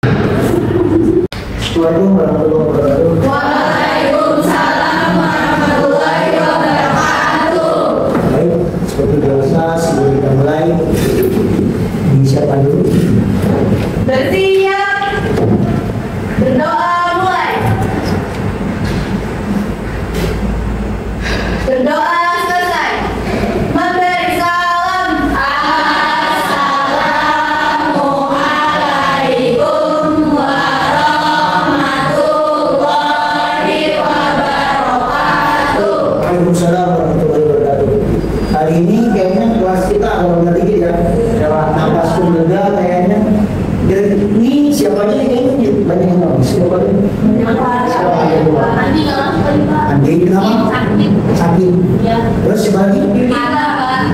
Assalamualaikum warahmatullahi wabarakatuh. Waalaikumsalam warahmatullahi wabarakatuh. Baik, seperti biasa sebelum kita mulai, siapa dulu? Bersiap. Berdoa mulai. Berdoa selesai. Memberi salam. Assalamualaikum warahmatullahi wabarakatuh. Waalaikumsalam warahmatullahi wabarakatuh. Hari ini kayaknya kelas kita agak dikit ya. Lewat nafas pun lega kayaknya. Dan ini siapa aja nih kayaknya banyak yang tahu. Siapa aja? Andi Andi kenapa? Sakit. Terus siapa lagi?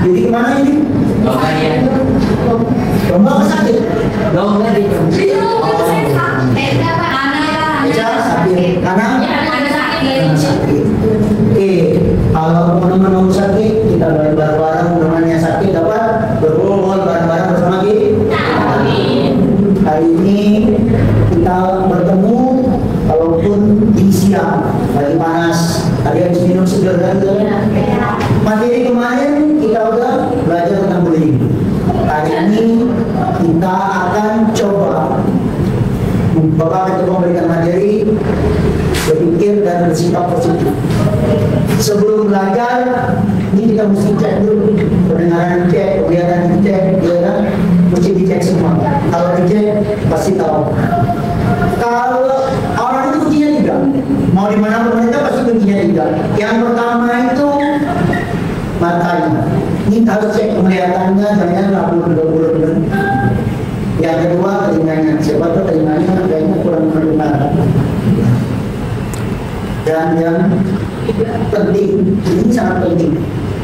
Jadi kemana ini? Lomba apa sakit? Lomba di Eja sakit. Anak? Sakit. Oke, kalau teman-teman mau sakit, kita bareng-bareng namanya sakit dapat berkumpul bareng-bareng bersama kita. Hari ini kita bertemu walaupun di siang, lagi panas, tadi habis minum segar kan? Materi kemarin kita udah belajar tentang bullying. Hari ini kita akan coba Bapak akan memberikan materi berpikir dan bersikap positif. Sebelum belajar, ini kita mesti cek dulu pendengaran dicek, penglihatan dicek, ya kan? Mesti dicek semua. Kalau dicek pasti tahu. Kalau orang itu kuncinya 3, mau di mana pun kita pasti kuncinya 3. Yang pertama itu matanya. Ini harus cek penglihatannya, jangan rabun-rabun. Yang kedua telinganya, siapa tahu telinganya kayaknya kurang mendengar. Dan yang penting, ini sangat penting,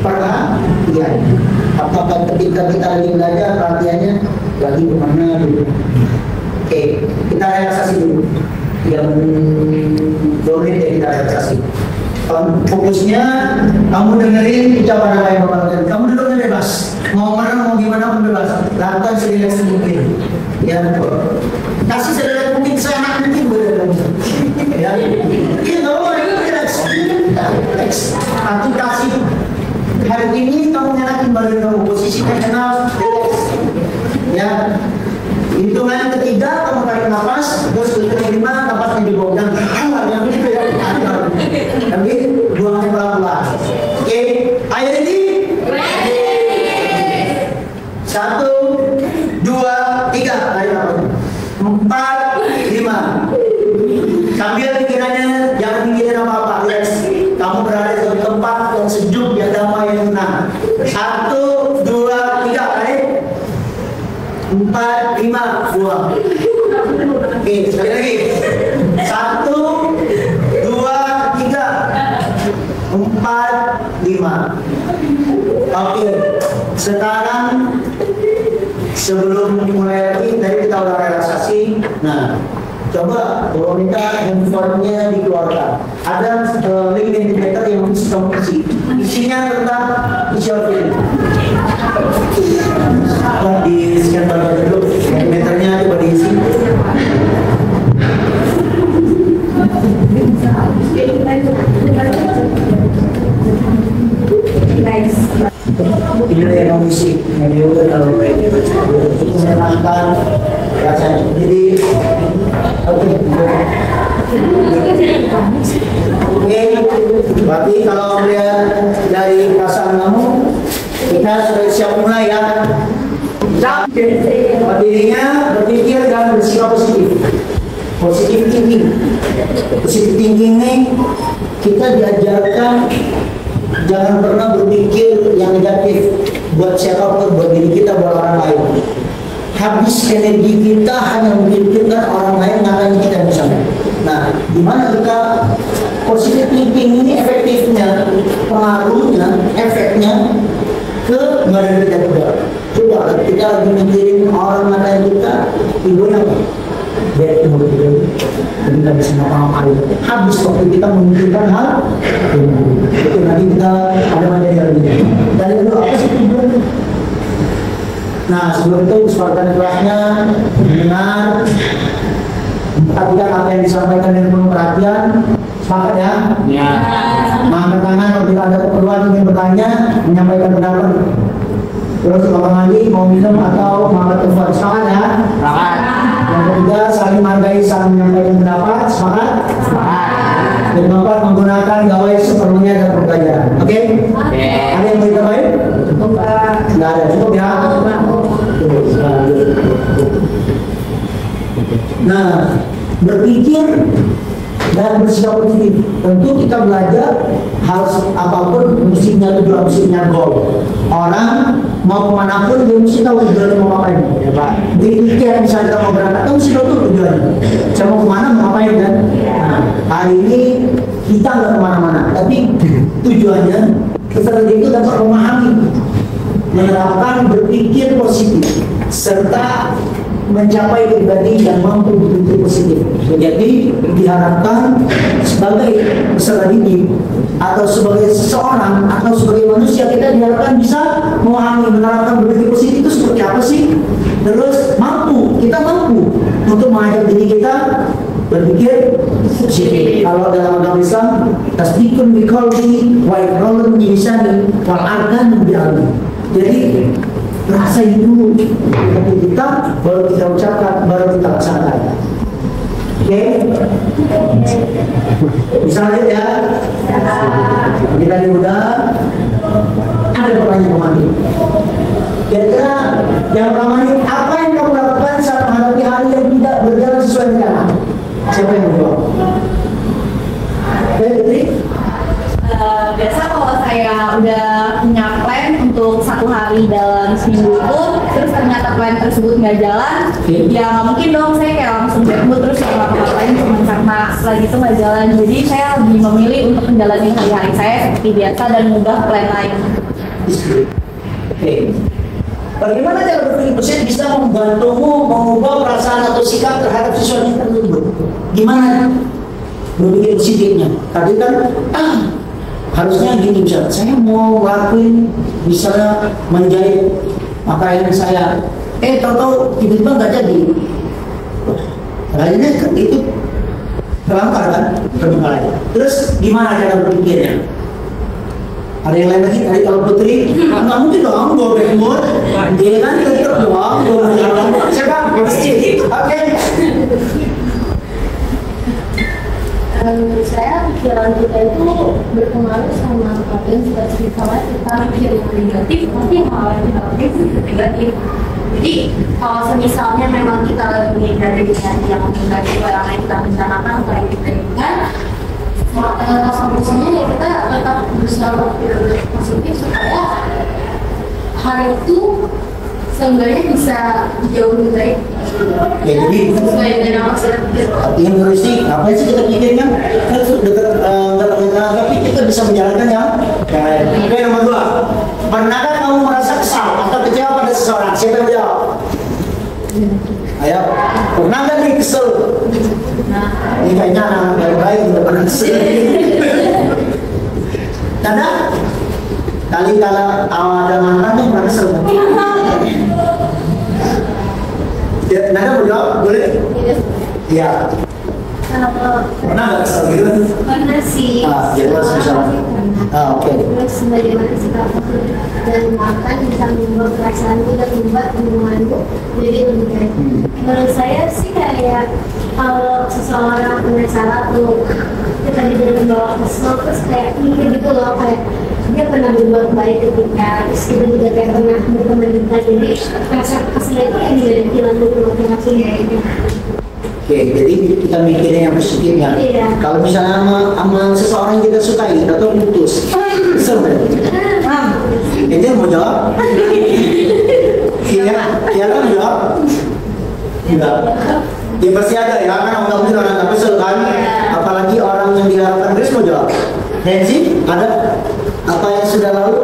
perhatian. Apakah ketika kita lagi belajar perhatiannya lagi kemana dulu? Oke, kita relaksasi dulu. 3 menit ya kita relaksasi. Fokusnya kamu dengerin ucapan apa yang Bapak lakukan. Kamu duduknya bebas, mau mana mau gimana pun bebas. Lakukan serileks mungkin. Ya, kasih serileks mungkin, seenak mungkin benar. Ya, ini nggak apa-apa, ini relax. Aku kasih hari ini kamu nyalakin badan kamu, posisinya kenal, relax. Ya, hitungan ketiga kamu tarik nafas, terus kelima nafasnya dibogang. Yang begitu ya. Tapi buangnya pelan-pelan. Oke, ayo ini. 1, 2, 3. Tarik nafas. 4, 5. Sambil pikirannya jangan mikirin apa-apa. Relax. Kamu berada di tempat yang sejuk, yang damai, yang tenang. 1, 2, 3. Tarik. 4, 5. Buang. Oke, sekali lagi. 1, 2, 3, 4, 5. Oke, sekarang sebelum mulai lagi, tadi kita udah relaksasi. Nah, coba kalau minta handphonenya dikeluarkan. Ada link indicator yang mesti kamu isi. Isinya tentang visual field. Di scan barcode dulu, meternya coba diisi. Ini yang mengisi, yang juga kalau menyenangkan rasanya. Jadi, oke. Berarti kalau melihat dari perasaan kamu, kita sudah siap mulai ya. Dirinya berpikir dan bersikap positif. Positif thinking. Positif thinking ini kita diajarkan jangan pernah berpikir yang negatif buat siapapun, buat diri kita, buat orang lain. Habis energi kita hanya memikirkan orang lain ngapain kita misalnya. Nah, gimana kita positif thinking ini efektifnya, pengaruhnya, efeknya ke badan kita juga. Coba kita lagi mikirin orang ngapain kita, ibunya apa? Dia itu kita bisa ngapa-ngapain. Habis waktu kita memikirkan hal itu nanti kita ada materi lagi. Dari dulu apa sih tujuannya? Nah sebelum itu kesempatan kelasnya dengar perhatikan apa yang disampaikan dengan penuh perhatian. Sepakat ya? Ya. Angkat tangan apabila ada keperluan ingin bertanya, menyampaikan pendapat. Terus Bapak lagi mau minum atau mau telepon. Sepakat ya? Sepakat. Yang ketiga, saling menghargai, saling menyampaikan pendapat. Sepakat? Sepakat. Dan keempat, menggunakan gawai seperlunya dan pembelajaran. Oke? Oke. Ada yang mau ditambahin? Nggak ada, cukup ya? Nah, berpikir dan bersikap positif. Tentu kita belajar harus apapun musiknya tujuan, musiknya goal. Orang mau kemanapun dia mesti tahu tujuannya mau ngapain. Ya Pak. Dipikir misalnya kita mau berangkat, kita mesti tahu tuh tujuannya. Saya mau kemana, mau ngapain kan? Nah, hari ini kita nggak kemana-mana, tapi tujuannya kita tadi itu dapat memahami, menerapkan berpikir positif, serta mencapai pribadi yang mampu berpikir positif. Jadi diharapkan sebagai peserta didik atau sebagai seseorang atau sebagai manusia, kita diharapkan bisa memahami, menerapkan berpikir positif itu seperti apa sih. Terus kita mampu untuk mengajak diri kita berpikir positif. Kalau dalam agama Islam, tasdikun biqalbi wa iqrarun bilisani wal arkan bi'almi. Jadi rasain dulu hati kita, baru kita ucapkan, baru kita laksanakan. Oke? Misalnya ya, kita udah ada pertanyaan kemarin. Kira-kira yang pertama ini, apa yang kamu lakukan saat menghadapi hari yang tidak berjalan sesuai rencana? Siapa yang menjawab? Oke, Fitri? Biasa kalau saya udah punya plan untuk satu hari dalam seminggu itu, terus ternyata plan tersebut nggak jalan, ya nggak mungkin dong saya kayak langsung bad mood terus nggak ngapa-ngapain cuma karena lagi itu nggak jalan. Jadi saya lebih memilih untuk menjalani hari-hari saya seperti biasa dan mengubah plan lain. Oke. Bagaimana cara berpikir positif bisa membantumu mengubah perasaan atau sikap terhadap sesuatu yang tersebut? Gimana berpikir positifnya? Tadi kan, harusnya gini misalnya, saya mau ngelakuin misalnya menjahit pakaian saya, tahu-tahu tiba-tiba nggak jadi. Kayaknya kan itu terlangkar kan, terbengkalai. Terus gimana cara berpikirnya? Ada yang lain lagi? Tadi kalau Putri, nggak mungkin dong, gue backward. Dia kan tetap doang, gue jalan. Siapa? Pasti. Oke. Menurut saya pikiran kita itu berpengaruh sama apa yang misalnya kita mikir yang negatif, nanti hal yang kita pikir itu negatif. Jadi kalau misalnya memang kita lagi dari yang negatif, orang yang kita rencanakan atau yang kita inginkan, solusinya ya kita tetap berusaha berpikir positif supaya hari itu seenggaknya bisa jauh lebih baik. Ya, jadi sesuai dengan maksud yang terusik, apa sih kita pikirkan? Kan dekat, tapi kita bisa menjalankan yang baik. Oke, nomor 2. Pernahkah kamu merasa kesal atau kecewa pada seseorang? Siapa yang menjawab? Ayo, pernah nggak nih kesel? Ini kayaknya anak baik-baik udah pernah kesel. Karena kali kalau ada mantan tuh pernah kesel. Ya, Nada mau jawab? Boleh? Iya. Pernah nggak kesel gitu? Pernah sih. Jelas misalnya. Oke. Terus bagaimana sikap dan makan bisa membuat perasaanku dan membuat hubunganku jadi lebih baik. Menurut saya sih kayak kalau seseorang punya salah tuh kita dibawa kesel terus kayak mikir gitu loh, kayak dia pernah berbuat baik ketika terus kita juga kayak pernah berteman kita, jadi rasa kesel itu yang jadi hilang dulu masing-masing ya itu. Oke, jadi kita mikirnya yang positif ya. Iya. Kalau misalnya sama seseorang yang kita sukai atau putus, kesel kan? Itu yang mau jawab? Iya, iya kan mau jawab? Enggak. Ya pasti ada ya, kan nggak mungkin orang nggak kesel kan? Apalagi orang yang diharapkan Chris mau jawab. Nancy, ada apa yang sudah lalu?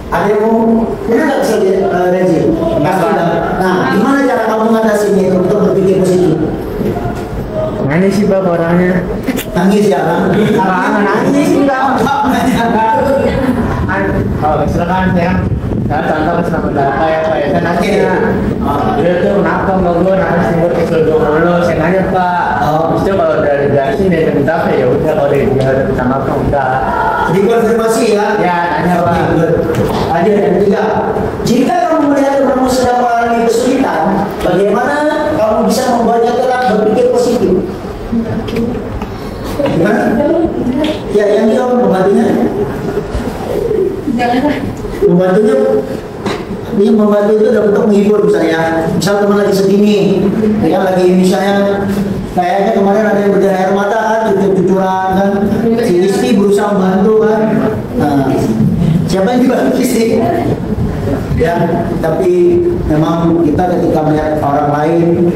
Ada yang mau? Pernah nggak kesel Nancy? Pasti ada. Nah, gimana cara kamu mengatasinya itu untuk berpikir positif? Nangis sih Pak orangnya. Nangis ya kan? Nangis enggak? Kalau misalkan saya contoh senang berapa ya Pak ya, saya nangis ya. Dia tuh kenapa nggak gue nangis nih duduk dulu, saya nanya Pak. Habis itu kalau udah dijelasin dia minta apa ya udah, kalau dia minta maaf udah. Dikonfirmasi ya. Ya, tanya Pak. Ada yang ketiga. Jika kamu melihat kamu sedang mengalami kesulitan, bagaimana kamu bisa membuatnya tetap berpikir positif? Gimana? Ya, yang dia membantunya. Membantunya. Ini membantu itu dapat untuk menghibur misalnya. Misal teman lagi sedih nih, ya lagi misalnya kayaknya kemarin ada yang berdarah air mata kan, cucuran kan, si istri berusaha membantu kan. Nah, siapa yang dibantu istri? Ya, tapi memang kita ketika melihat orang lain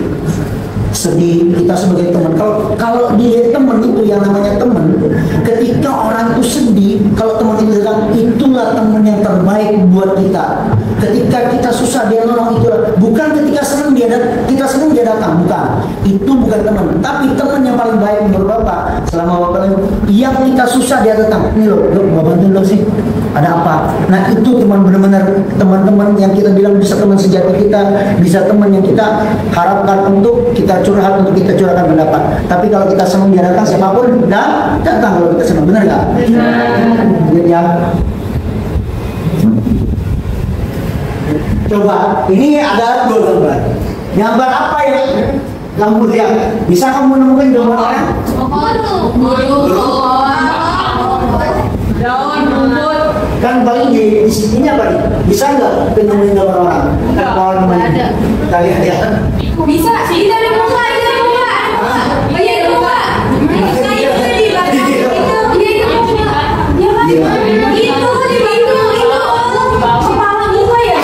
sedih, kita sebagai teman, kalau dia teman itu yang namanya teman, ketika orang itu sedih, kalau teman itu datang, itulah teman yang terbaik buat kita. Ketika kita susah dia nolong, itu bukan ketika senang dia datang, kita senang dia datang, bukan. Itu bukan teman, tapi teman yang paling baik menurut Bapak selama Bapak yang kita susah dia datang. Ini loh, Bapak bantu dong sih. Ada apa? Nah itu teman benar-benar teman-teman yang kita bilang bisa teman sejati kita, bisa teman yang kita harapkan untuk kita curhat, untuk kita curahkan pendapat. Tapi kalau kita senang dia datang, siapapun datang kalau kita senang, benar nggak? Ya. Coba, ini ada dua gambar. Gambar apa ya? Gambar yang bisa kamu nemukan gambar orang? Kan paling di sininya apa nih? Bisa nggak nemuin gambar orang? Kalau ada. Kalian ya? Bisa, ini dari muka, ini dari muka. Oh iya, dari muka. Nah, itu tadi, itu kepala muka ya?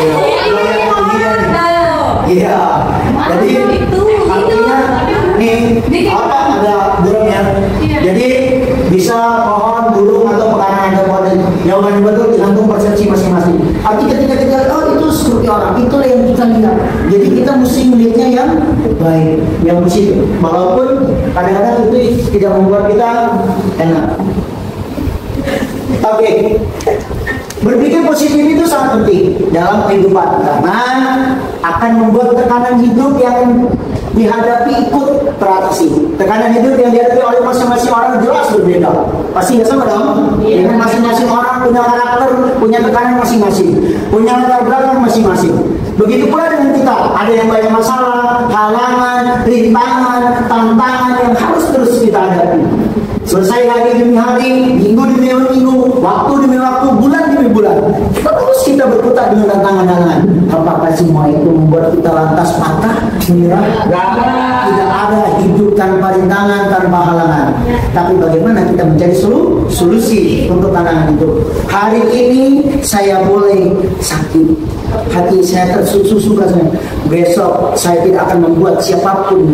Iya. Jadi artinya nih apa ada burungnya. Jadi bisa pohon, burung atau pekarangan ada pohon. Jawaban yang betul tergantung persepsi masing-masing. Artinya ketika kita oh itu seperti orang, itulah yang kita lihat. Jadi kita mesti melihatnya yang baik, yang positif. Walaupun kadang-kadang itu tidak membuat kita enak. Oke. Berpikir positif itu sangat penting dalam kehidupan karena akan membuat tekanan hidup yang dihadapi ikut teratasi. Tekanan hidup yang dihadapi oleh masing-masing orang jelas berbeda. Pasti nggak sama dong? Dengan masing-masing orang punya karakter, punya tekanan masing-masing, punya latar belakang masing-masing. Begitu pula dengan kita, ada yang banyak masalah, halangan, rintangan, tantangan yang harus terus kita hadapi. Selesai hari demi hari, minggu demi minggu, waktu demi waktu, bulan demi bulan. Terus kita berkutat dengan tantangan-tantangan. Apakah semua itu membuat kita lantas patah, menyerah? Tidak ada hidup tanpa rintangan, tanpa halangan. Tapi bagaimana kita mencari solusi untuk tantangan itu? Hari ini saya boleh sakit, hati saya tersusukan. Besok saya tidak akan membuat siapapun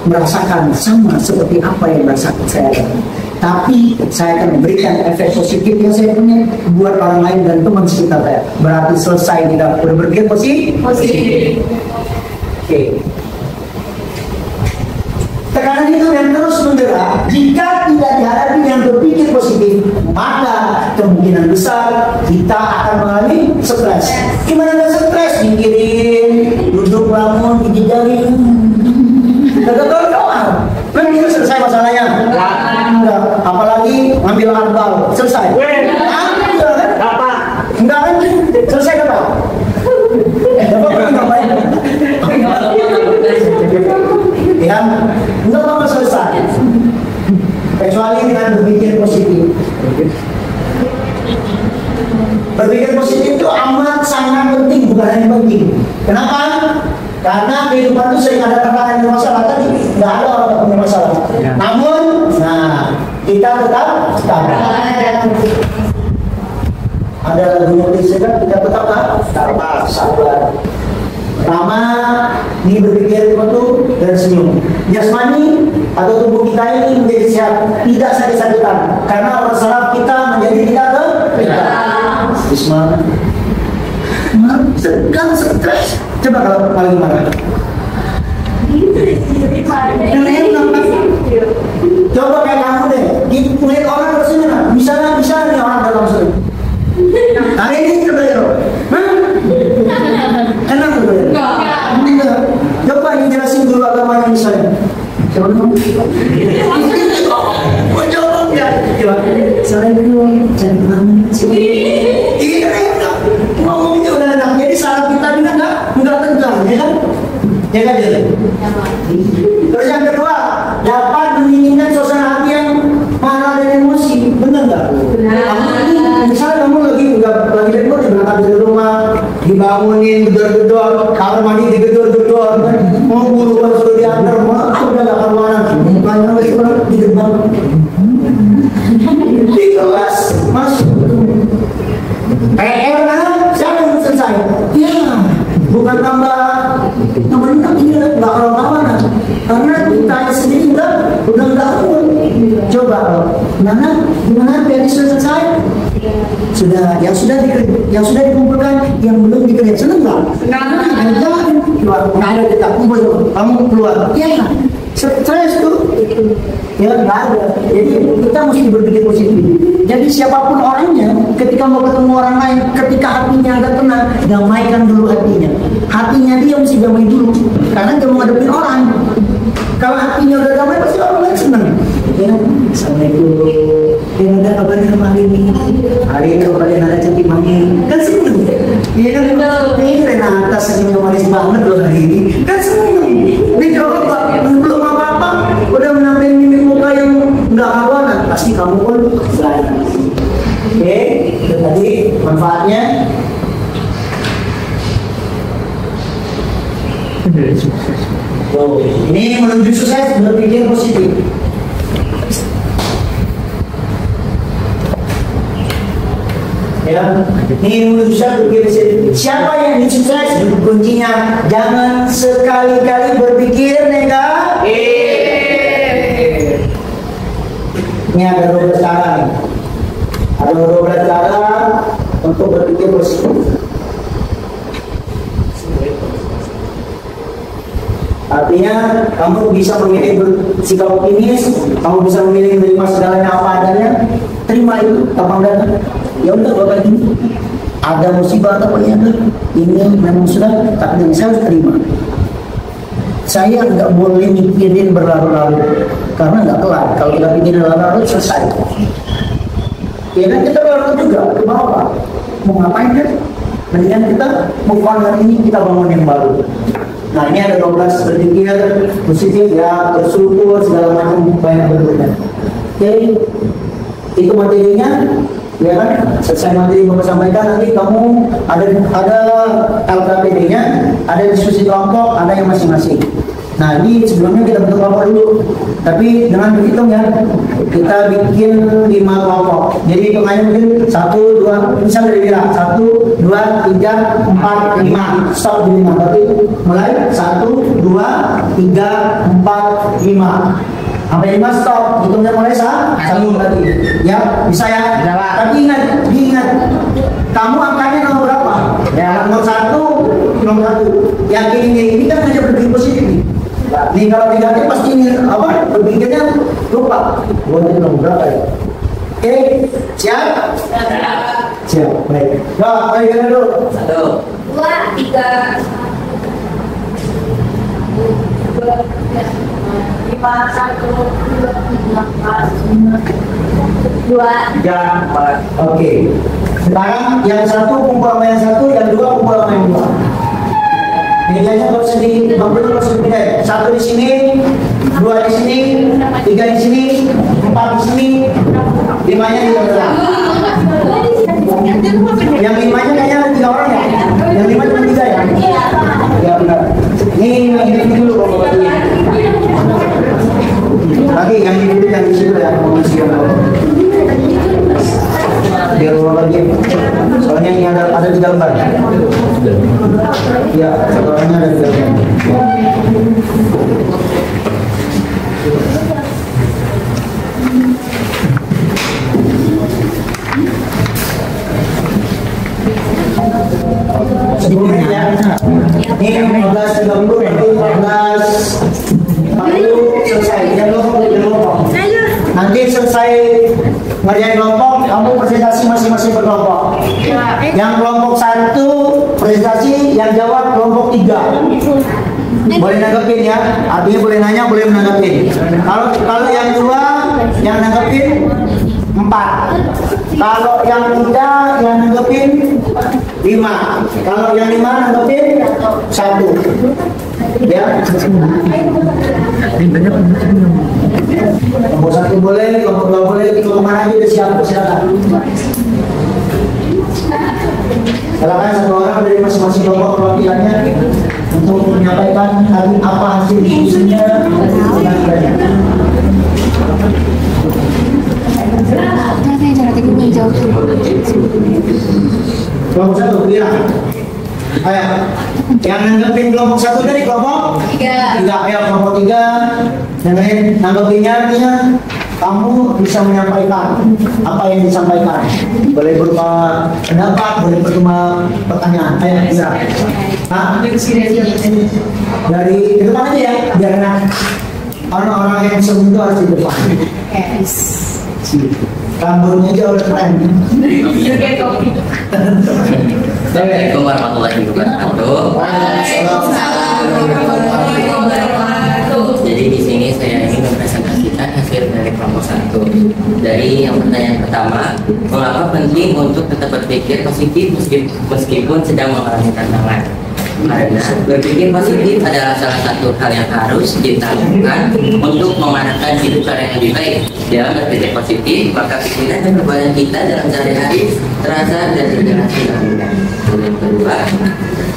merasakan sama seperti apa yang merasakan saya. Tapi saya akan memberikan efek positif yang saya punya buat orang lain dan teman sekitar saya. Berarti selesai kita berpikir positif. Oke. Tekanan itu yang terus mendera. Jika tidak dihadapi dengan berpikir positif, maka kemungkinan besar kita akan mengalami stres. Gimana nggak stres? Mikirin, duduk bangun, gigit jari. Kagak doang. Kan itu selesai masalahnya. Enggak. Apalagi ngambil arbal. Selesai. Ambil kan? Apa? Enggak kan? Selesai apa? Dapat kan ngapain? Ya, enggak apa-apa selesai. Kecuali dengan berpikir positif. Berpikir positif itu amat sangat penting, bukan hanya penting. Kenapa? Karena kehidupan itu sering ada tekanan dan masalah. Tadi nggak ada orang yang punya masalah. Ya. Namun, nah kita tetap sabar. Ada lagu notis kan, kita tetap sabar. Pertama, ini berpikir itu dan senyum. Jasmani atau tubuh kita ini menjadi sehat, tidak sakit-sakitan. Karena orang saraf kita menjadi tidak Bismillah. Sedang stres. Coba kalau paling marah. Coba kayak kamu deh. Melihat orang bersini, bisa nih orang dalam sini. Hari ini coba ya. Enak tuh ya. Coba ini jelasin dulu agama Mau jawab ya? Saya belum cari mana sih? Iya, ngomongnya udah enak. Jadi salah kita juga nggak tegang, ya kan? Ya kan dia. Terus yang kedua, dapat mendinginkan suasana hati yang marah dan emosi, benar nggak? Misalnya kamu lagi bed mood, berangkat dari rumah, dibangunin gedor-gedor, kamar mandi digedor-gedor, mau buru-buru sudah diantar, mau udah nggak kemana, mukanya lagi di depan, di kelas masuk. PR kan, siapa yang selesai? Ya, bukan tambah ini nggak kawan-kawan, karena kita sendiri udah nggak full. Coba, gimana PR selesai? Sudah, yang sudah dikumpulkan, yang belum dikerjain, seneng nggak? Jangan keluar, nggak ada kita kumpul, kamu keluar. Ya, stres tuh. Ya nggak ada. Jadi kita mesti berpikir positif. Jadi siapapun orangnya, ketika mau ketemu orang lain, ketika hatinya agak tenang, damaikan dulu hatinya. Hatinya dia mesti damai dulu, karena dia mau ngadepin orang. Kalau hatinya udah damai, pasti orang lain senang. Ya, assalamualaikum. Ya ada kabarnya hari ini. Hari ini kalian ada cantik manis. Kan seneng. Iya kan? Ini Renata senyumnya manis banget loh hari ini. Kan seneng. Dijawab Pak, belum apa-apa. Udah menampilkan mimik muka yang nggak kawanan. Pasti kamu pun selain. Oke, itu tadi manfaatnya. Ini menuju sukses, berpikir positif. Ya, ini menuju sukses, berpikir positif. Siapa yang ingin sukses? Kuncinya jangan sekali-kali berpikir negatif. Ini ada 12 cara nih. Ada 12 cara untuk berpikir positif. Artinya kamu bisa memilih bersikap optimis, kamu bisa memilih menerima segalanya apa adanya, terima itu apa adanya. Ya udah bapak ini ada musibah atau apa ini memang sudah takdir, saya harus terima. Saya nggak boleh mikirin berlarut-larut karena nggak kelar. Kalau kita pikirin berlarut-larut selesai. Ya kan kita berlarut juga ke bawah. Mau ngapain kan? Mendingan kita move on hari ini, kita bangun yang baru. Nah ini ada 12 berpikir positif ya, bersyukur segala macam banyak bentuknya. Oke, itu materinya, ya kan? Selesai materi yang saya sampaikan, nanti kamu ada LKPD-nya, ada diskusi kelompok, ada yang masing-masing. Nah ini sebelumnya kita bentuk kelompok dulu, tapi dengan berhitung ya, kita bikin 5 kelompok. Jadi hitungannya mungkin 1, 2, bisa dari kira 1, 2, 3, 4, 5. Stop di 5. Berarti mulai 1, 2, 3, 4, 5. Sampai 5 stop. Hitungnya mulai 1 berarti. Ya bisa ya. Tapi ingat, kamu angkanya nomor berapa? Ya nomor 1, nomor 1. Yakin ini kan hanya berpikir positif nih. Nih kalau negatif pasti ini apa? Berpikirnya lupa. Gua tadi nomor berapa ya? Oke, siap? Siap, baik. Nah, baik dulu. 1, 2, 3, 4, 5, 1, 2, 3, 4, 5, 2. Ya, oke. Sekarang yang satu kumpul sama yang satu, yang dua kumpul sama yang dua. Bedanya kalau sedih, bangkutnya kalau sedih beda. 1 di sini, 2 di sini, 3 di sini, 4 di sini, 5-nya di belakang. Yang 5-nya kayaknya ada 3 orang ya? Yang 5 cuma 3 ya? Ya benar. Ini dulu kalau bagi. Lagi yang ini yang di situ ya, biar orang lagi. Soalnya ini ada di gambar. Ya, soalnya ada di gambar. Sebelumnya ya, ini 15.30 nanti 15.40 selesai. Jangan lupa. Nanti selesai ngerjain kelompok, kamu presentasi masing-masing berkelompok. Yang kelompok 1 presentasi, yang jawab kelompok 3. boleh nanggepin ya. Artinya boleh nanya, boleh menanggepin. Kalau yang dua, yang nanggepin 4. Kalau yang 3, yang nanggepin 5. Kalau yang 5 nanggepin 1. Ya. Kelompok 1 boleh, kelompok 2 boleh, kelompok mana aja udah siap, silakan. Silakan satu orang dari masing-masing kelompok perwakilannya untuk menyampaikan tadi apa hasil diskusinya. Kelompok 1 bilang. Ayo, yang nanggepin kelompok 1 dari kelompok 3. Ayo kelompok 3. Yang lain nanggepinnya artinya kamu bisa menyampaikan apa yang disampaikan. Boleh berupa pendapat, boleh berupa pertanyaan. Ayo bisa. Dari depan aja ya, biar enak. Orang-orang yang sebelum itu harus di depan. Rambutnya aja udah keren. Assalamualaikum warahmatullahi wabarakatuh. Jadi di sini saya ingin mempresentasikan hasil dari kelompok 1. Dari yang pertanyaan pertama, mengapa penting untuk tetap berpikir positif meskipun sedang mengalami tantangan? Karena berpikir positif adalah salah satu hal yang harus kita lakukan untuk memanfaatkan hidup cara yang lebih baik. Dalam berpikir positif, maka pikiran dan perbuatan kita dalam sehari-hari terasa dan berjalan dengan mudah. Yang kedua,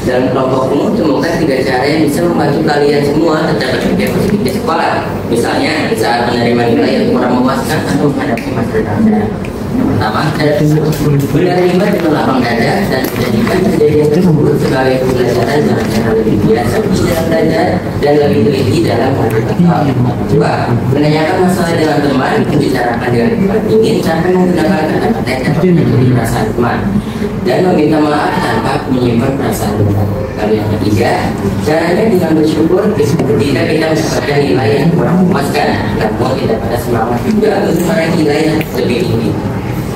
dalam kelompokmu temukan 3 cara yang bisa membantu kalian semua tetap berpikir positif di sekolah. Misalnya saat menerima nilai yang kurang memuaskan atau menghadapi masalah dalam. Yang pertama, menerima dengan lapang dada dan menjadikan kejadian tersebut sebagai pembelajaran dengan cara lebih biasa dalam belajar dan lebih teliti dalam melakukan hal. Kedua, menanyakan masalah dengan teman, membicarakan dengan teman ingin sampai menggunakan kata-kata yang menjadi perasaan teman dan meminta maaf tanpa menyimpan perasaan teman. Lalu yang ketiga, caranya dengan bersyukur ketika kita mendapatkan nilai yang kurang memuaskan, namun tidak pada semangat juga untuk meraih nilai yang lebih tinggi.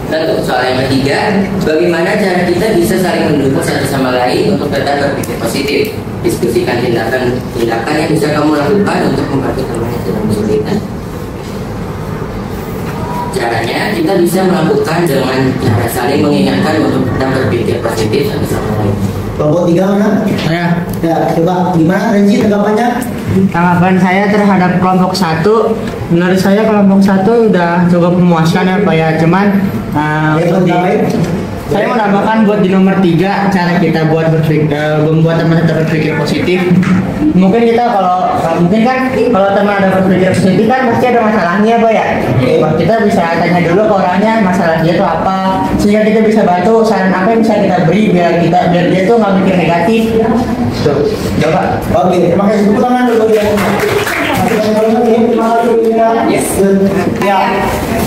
Lalu soal yang ketiga, bagaimana cara kita bisa saling mendukung satu sama lain untuk tetap berpikir positif. Diskusikan tindakan yang bisa kamu lakukan untuk membantu teman yang sedang kesulitan. Caranya kita bisa melakukan dengan cara saling mengingatkan untuk tetap berpikir positif satu sama lain. Kelompok 3 mana? Ya, coba gimana Renji tanggapannya? Tanggapan saya terhadap kelompok 1, menurut saya kelompok 1 udah cukup memuaskan ya Pak ya. Cuman saya menambahkan buat di nomor 3 cara kita buat membuat teman tetap berpikir positif. Mungkin kita kalau teman ada berpikir positif kan pasti ada masalahnya Pak ya. Kita bisa tanya dulu ke orangnya masalahnya itu apa, sehingga kita bisa bantu saran apa yang bisa kita beri biar dia tuh nggak mikir negatif. Tuh, coba. Oke, terima kasih. Tepuk tangan dulu ya. Ya,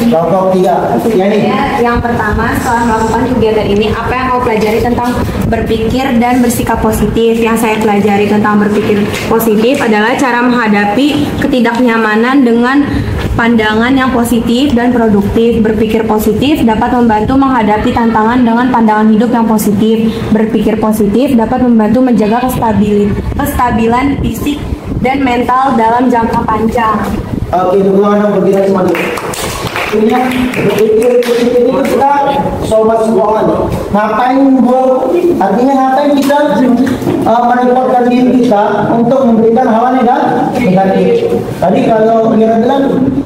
kelompok 3. Ya nih. Yang pertama, setelah melakukan kegiatan ini, apa yang kau pelajari tentang berpikir dan bersikap positif? Yang saya pelajari tentang berpikir positif adalah cara menghadapi ketidaknyamanan dengan pandangan yang positif dan produktif. Berpikir positif dapat membantu menghadapi tantangan dengan pandangan hidup yang positif. Berpikir positif dapat membantu menjaga kestabilan fisik dan mental dalam jangka panjang. Oke, teman-teman berbicara semuanya. Punya berpikir positif itu kita sobat sekolah. Artinya ngapain kita merepotkan diri kita untuk memberikan hal negatif. Tadi kalau kita bilang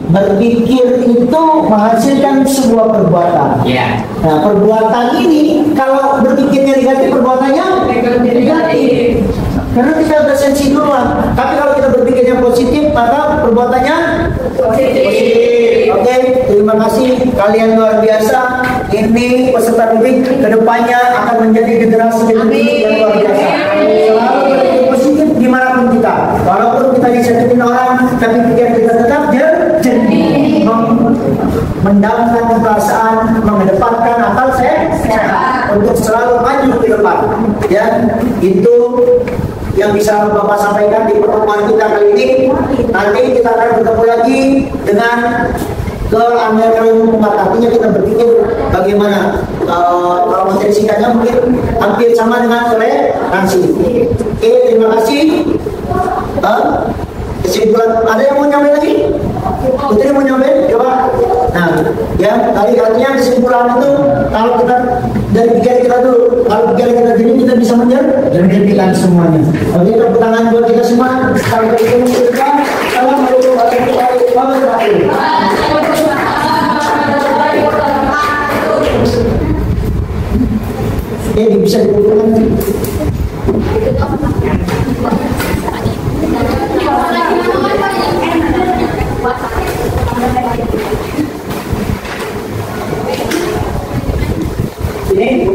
berpikir itu menghasilkan sebuah perbuatan. Nah, perbuatan ini kalau berpikirnya negatif, perbuatannya negatif. Karena kita udah sensi duluan. Tapi kalau kita berpikirnya positif, maka perbuatannya positif. Oke, terima kasih kalian luar biasa. Ini peserta didik kedepannya akan menjadi generasi yang luar biasa. Selalu berpikir positif dimanapun kita. Walaupun kita disakitin orang, tapi pikiran kita tetap jernih, mendamkan perasaan, mengedepankan akal sehat untuk selalu maju ke depan. Ya, itu yang bisa Bapak sampaikan di pertemuan kita kali ini. Nanti kita akan bertemu lagi dengan keanggaran umat. Artinya kita berpikir bagaimana kalau materi singkatnya mungkin hampir sama dengan toleransi. Oke, terima kasih. kesimpulan. Ada yang mau nyampe lagi? Putri mau nyampe? Coba. Nah, ya tadi artinya kesimpulan itu kalau kita dari pikiran kita dulu, kalau pikiran kita jadi kita bisa menjadikan semuanya. Oke, tepuk tangan buat kita semua. Sampai ketemu kita. Assalamualaikum warahmatullahi wabarakatuh. Bisa dikumpulkan. Ini